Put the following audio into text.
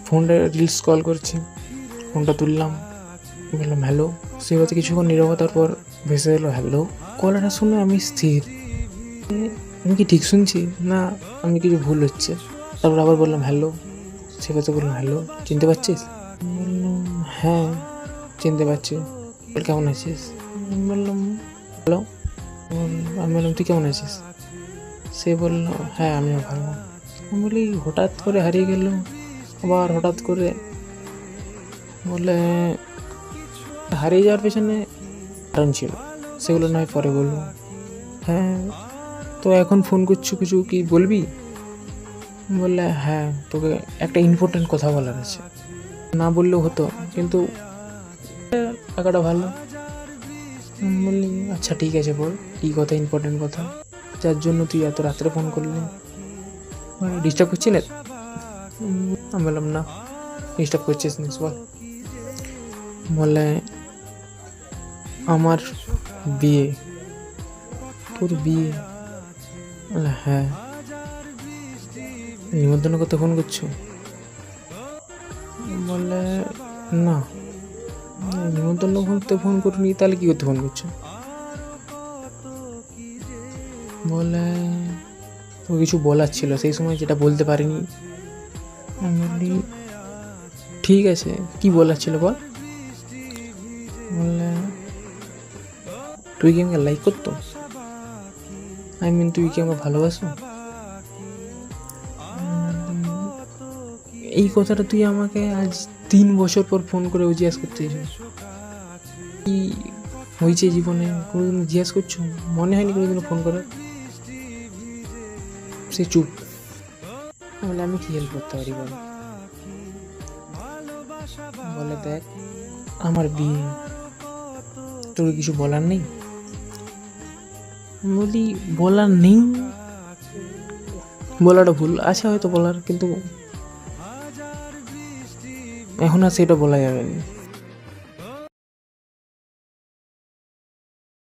ফোনটা reels call করছি, ফোনটা তুললাম, বললাম হ্যালো। সে হয়তো কিছুক্ষণ নীরবতার পর ভেসে এলো হ্যালো। কলাটা শুনে আমি স্থির, আমি কি ঠিক শুনছি না আমি কিছু ভুল হচ্ছে। তারপর আবার বললাম হ্যালো। সে হয়তো বললাম হ্যালো, চিনতে পারছিস? বললাম হ্যাঁ চিনতে পারছি। বল কেমন আছিস? আমি বললাম হ্যালো। আমি বললাম তুই কেমন আছিস? সে বললো হ্যাঁ আমিও ভালো। আমি বলি হঠাৎ করে হারিয়ে গেল, আবার হঠাৎ করে বলে হারিয়ে যাওয়ার পেছনে কারণ ছিল, সেগুলো নয় পরে বলবো। হ্যাঁ তো এখন ফোন করছো, কিছু কি বলবি? বললে হ্যাঁ তোকে একটা ইম্পর্টেন্ট কথা বলার আছে। না বললেও হতো কিন্তু টাকাটা ভালো। বললি আচ্ছা ঠিক আছে বল, কী কথা, ইম্পর্টেন্ট কথা যার জন্য তুই এত রাত্রে ফোন করলি? ডিস্টার্ব করছি না? আমি বললাম না ডিস্টার্ব করছিস না, বল। বলে আমার বিয়ে। তোর বিয়ে? বলে হ্যাঁ। নিমন্ত্রণ করতে ফোন করছো? বলে না নিমন্ত্রণ করতে ফোন করিনি, তাহলে কী করতে ফোন করছো? বলে তো কিছু বলার ছিল সেই সময় যেটা বলতে পারিনি। আমি বলি ঠিক আছে কী বলার ছিল বল। বললে তুই কি আমাকে লাইক করতো? আই মিন তুই কি আমাকে ভালোবাসো? এই কথাটা তুই আমাকে আজ 3 বছর পর ফোন করে জিজ্ঞাসা করতে কি হয়েছে জীবনে, কোনোদিন জিজ্ঞাসা করছো? মনে হয়নি কোনোদিনও ফোন করার? সে চুপ। বলে আমি কি হেল্প করতে পারি বল। বলে দেখ আমার বিয়ে, তোর কিছু বলার নেই? বলি বলার নেই, বলাটা ভুল আছে হয়তো বলার, কিন্তু এখন আর সেটা বলা যাবে না।